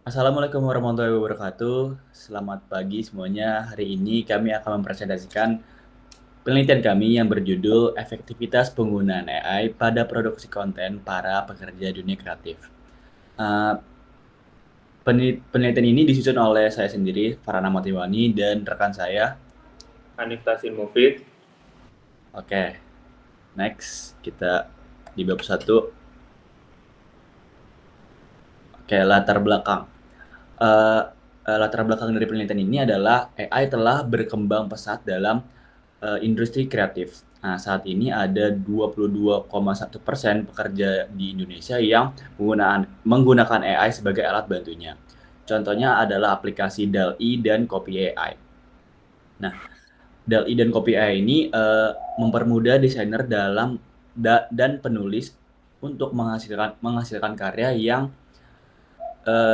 Assalamualaikum warahmatullahi wabarakatuh. Selamat pagi semuanya. Hari ini kami akan mempresentasikan penelitian kami yang berjudul Efektivitas Penggunaan AI pada Produksi Konten Para Pekerja Dunia Kreatif. Uh, Penelitian ini disusun oleh saya sendiri, Farhana Matiwani, dan rekan saya. Hanif Tasin Mufid. Oke, next kita di bab 1. Oke, latar belakang. Uh, Latar belakang dari penelitian ini adalah AI telah berkembang pesat dalam industri kreatif. Nah, saat ini ada 22,1% pekerja di Indonesia yang menggunakan AI sebagai alat bantunya. Contohnya adalah aplikasi DALL-E dan Copy AI. Nah, DALL-E dan Copy AI ini mempermudah desainer dan penulis untuk menghasilkan karya yang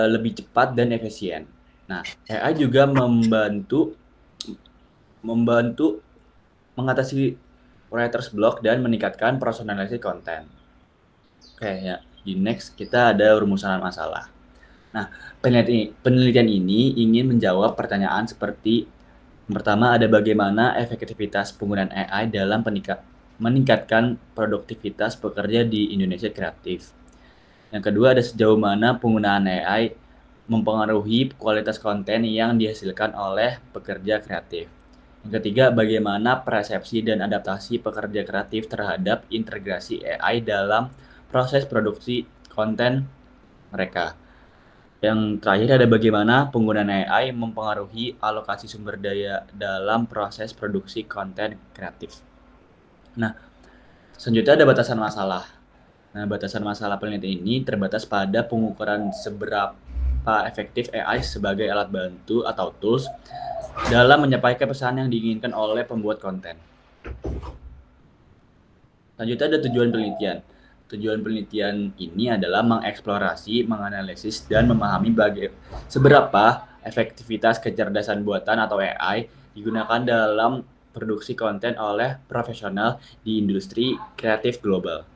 lebih cepat dan efisien. Nah, AI juga membantu membantu mengatasi writer's block dan meningkatkan personalisasi konten. Oke ya, di next kita ada rumusan masalah. Nah, penelitian ini ingin menjawab pertanyaan seperti yang pertama ada bagaimana efektivitas penggunaan AI dalam meningkatkan produktivitas pekerja di Indonesia kreatif. Yang kedua ada sejauh mana penggunaan AI mempengaruhi kualitas konten yang dihasilkan oleh pekerja kreatif. Yang ketiga, bagaimana persepsi dan adaptasi pekerja kreatif terhadap integrasi AI dalam proses produksi konten mereka. Yang terakhir ada bagaimana penggunaan AI mempengaruhi alokasi sumber daya dalam proses produksi konten kreatif. Nah, selanjutnya ada batasan masalah. Nah, batasan masalah penelitian ini terbatas pada pengukuran seberapa efektif AI sebagai alat bantu atau tools dalam menyampaikan pesan yang diinginkan oleh pembuat konten. Selanjutnya ada tujuan penelitian. Tujuan penelitian ini adalah mengeksplorasi, menganalisis, dan memahami seberapa efektivitas kecerdasan buatan atau AI digunakan dalam produksi konten oleh profesional di industri kreatif global.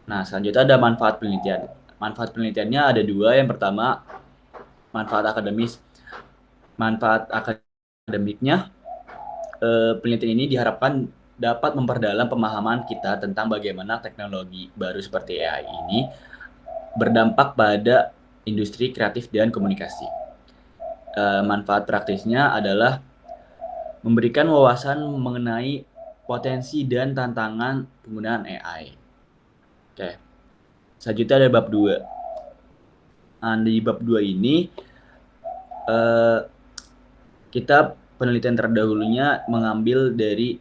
Nah, selanjutnya ada manfaat penelitian. Manfaat penelitiannya ada dua. Yang pertama, manfaat akademis. Manfaat akademiknya, penelitian ini diharapkan dapat memperdalam pemahaman kita tentang bagaimana teknologi baru seperti AI ini berdampak pada industri kreatif dan komunikasi. Manfaat praktisnya adalah memberikan wawasan mengenai potensi dan tantangan penggunaan AI. Oke, selanjutnya ada bab 2. Nah, di bab 2 ini eh, kita penelitian terdahulunya mengambil dari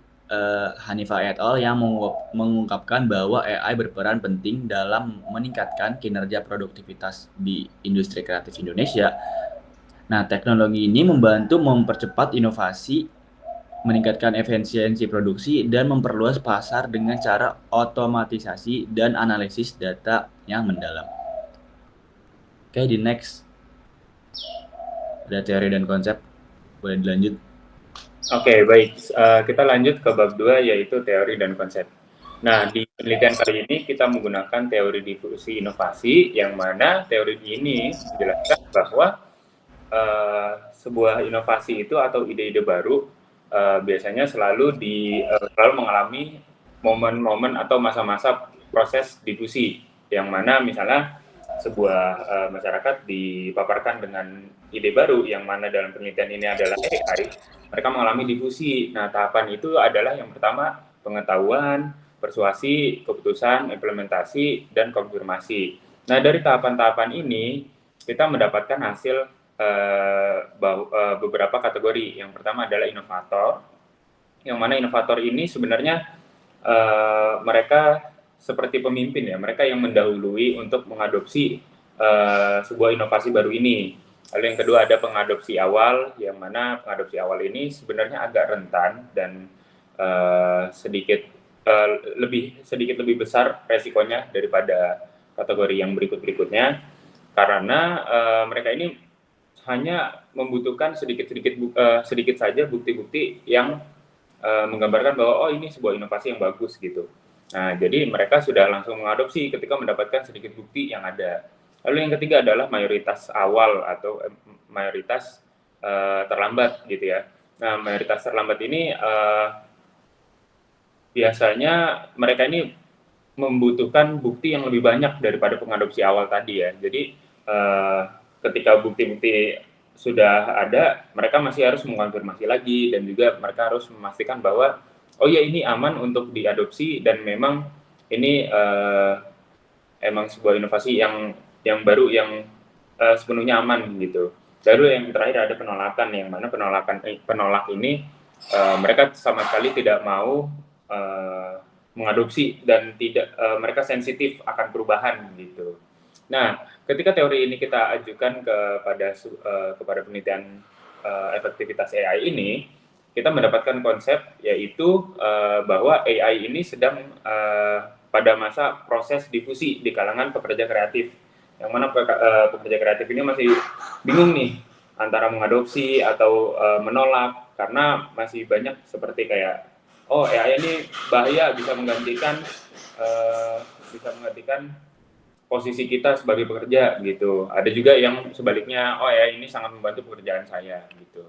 Hanifah et al. Yang mengungkapkan bahwa AI berperan penting dalam meningkatkan kinerja produktivitas di industri kreatif Indonesia. Nah, teknologi ini membantu mempercepat inovasi, meningkatkan efisiensi produksi, dan memperluas pasar dengan cara otomatisasi dan analisis data yang mendalam. Oke, di next ada teori dan konsep. Boleh dilanjut. Oke, baik. Kita lanjut ke bab 2, yaitu teori dan konsep. Nah, di penelitian kali ini kita menggunakan teori difusi inovasi, yang mana teori ini menjelaskan bahwa sebuah inovasi itu atau ide-ide baru biasanya selalu mengalami momen-momen atau masa-masa proses difusi, yang mana misalnya sebuah masyarakat dipaparkan dengan ide baru, yang mana dalam penelitian ini adalah AI, mereka mengalami difusi. Nah, tahapan itu adalah yang pertama pengetahuan, persuasi, keputusan, implementasi, dan konfirmasi. Nah, dari tahapan-tahapan ini kita mendapatkan hasil beberapa kategori. Yang pertama adalah inovator, yang mana inovator ini sebenarnya mereka seperti pemimpin ya, mereka yang mendahului untuk mengadopsi sebuah inovasi baru ini. Lalu yang kedua ada pengadopsi awal, yang mana pengadopsi awal ini sebenarnya agak rentan dan sedikit lebih besar resikonya daripada kategori yang berikutnya, karena mereka ini hanya membutuhkan sedikit saja bukti-bukti yang menggambarkan bahwa ini sebuah inovasi yang bagus gitu. Nah, jadi mereka sudah langsung mengadopsi ketika mendapatkan sedikit bukti yang ada. Lalu yang ketiga adalah mayoritas awal atau mayoritas terlambat gitu ya. Nah, mayoritas terlambat ini biasanya mereka ini membutuhkan bukti yang lebih banyak daripada pengadopsi awal tadi ya. Jadi ketika bukti-bukti sudah ada, mereka masih harus mengkonfirmasi lagi dan juga mereka harus memastikan bahwa oh ya ini aman untuk diadopsi dan memang ini emang sebuah inovasi yang baru yang sepenuhnya aman gitu. Lalu yang terakhir ada penolakan, yang mana penolak ini mereka sama sekali tidak mau mengadopsi dan tidak mereka sensitif akan perubahan gitu. Nah, ketika teori ini kita ajukan kepada penelitian efektivitas AI ini, kita mendapatkan konsep yaitu bahwa AI ini sedang pada masa proses difusi di kalangan pekerja kreatif, yang mana pekerja kreatif ini masih bingung nih antara mengadopsi atau menolak karena masih banyak seperti kayak oh AI ini bahaya bisa menggantikan posisi kita sebagai pekerja gitu. Ada juga yang sebaliknya oh AI ini sangat membantu pekerjaan saya gitu.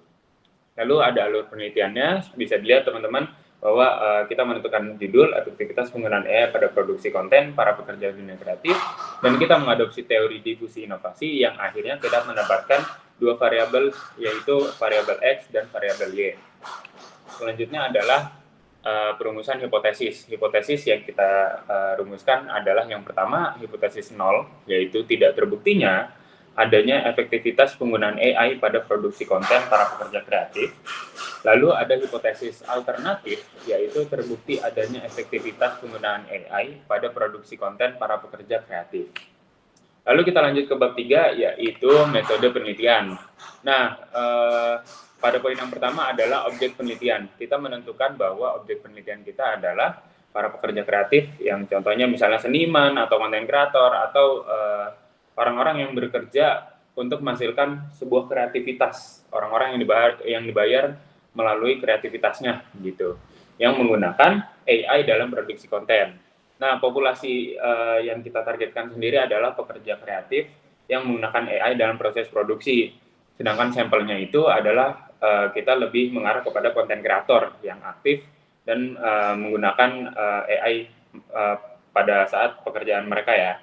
Lalu ada alur penelitiannya, bisa dilihat teman-teman bahwa kita menentukan judul, efektivitas penggunaan AI pada produksi konten para pekerja dunia kreatif, dan kita mengadopsi teori difusi inovasi yang akhirnya kita mendapatkan dua variabel, yaitu variabel X dan variabel Y. Selanjutnya adalah perumusan hipotesis. Hipotesis yang kita rumuskan adalah yang pertama, hipotesis 0, yaitu tidak terbuktinya adanya efektivitas penggunaan AI pada produksi konten para pekerja kreatif. Lalu ada hipotesis alternatif, yaitu terbukti adanya efektivitas penggunaan AI pada produksi konten para pekerja kreatif. Lalu kita lanjut ke bab 3, yaitu metode penelitian. Nah, pada poin yang pertama adalah objek penelitian. Kita menentukan bahwa objek penelitian kita adalah para pekerja kreatif, yang contohnya misalnya seniman atau konten kreator atau orang-orang yang bekerja untuk menghasilkan sebuah kreativitas, orang-orang yang dibayar melalui kreativitasnya gitu, yang menggunakan AI dalam produksi konten. Nah, populasi yang kita targetkan sendiri adalah pekerja kreatif yang menggunakan AI dalam proses produksi. Sedangkan sampelnya itu adalah kita lebih mengarah kepada konten kreator yang aktif dan menggunakan AI pada saat pekerjaan mereka ya.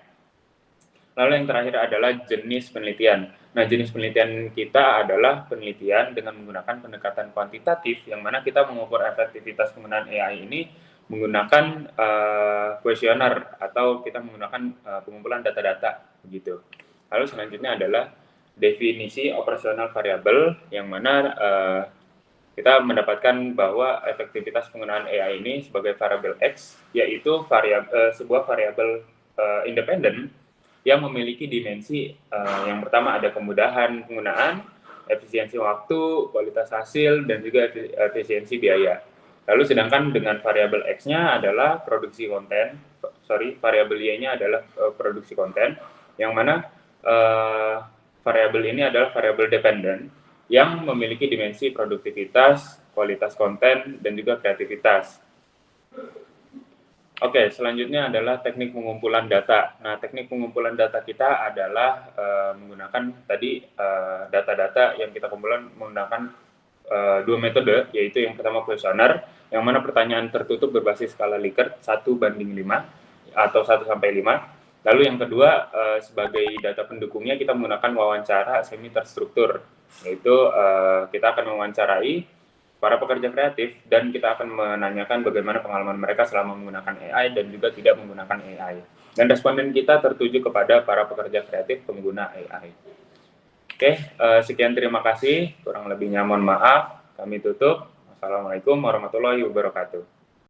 Lalu yang terakhir adalah jenis penelitian. Nah, jenis penelitian kita adalah penelitian dengan menggunakan pendekatan kuantitatif, yang mana kita mengukur efektivitas penggunaan AI ini menggunakan kuesioner atau kita menggunakan pengumpulan data-data begitu. Lalu selanjutnya adalah definisi operasional variabel, yang mana kita mendapatkan bahwa efektivitas penggunaan AI ini sebagai variabel X, yaitu sebuah variabel independen yang memiliki dimensi yang pertama ada kemudahan penggunaan, efisiensi waktu, kualitas hasil, dan juga efisiensi biaya. Lalu sedangkan dengan variabel X-nya adalah variabel Y-nya adalah produksi konten, yang mana variabel ini adalah variabel dependen yang memiliki dimensi produktivitas, kualitas konten, dan juga kreativitas. Oke, selanjutnya adalah teknik pengumpulan data. Nah, teknik pengumpulan data kita adalah menggunakan tadi data-data yang kita kumpulkan menggunakan dua metode, yaitu yang pertama kuesioner, yang mana pertanyaan tertutup berbasis skala Likert 1:5 atau 1-5. Lalu yang kedua, sebagai data pendukungnya kita menggunakan wawancara semi terstruktur, yaitu kita akan mewawancarai para pekerja kreatif dan kita akan menanyakan bagaimana pengalaman mereka selama menggunakan AI dan juga tidak menggunakan AI. Dan responden kita tertuju kepada para pekerja kreatif pengguna AI. Oke, sekian terima kasih. Kurang lebihnya mohon maaf. Kami tutup. Wassalamualaikum warahmatullahi wabarakatuh.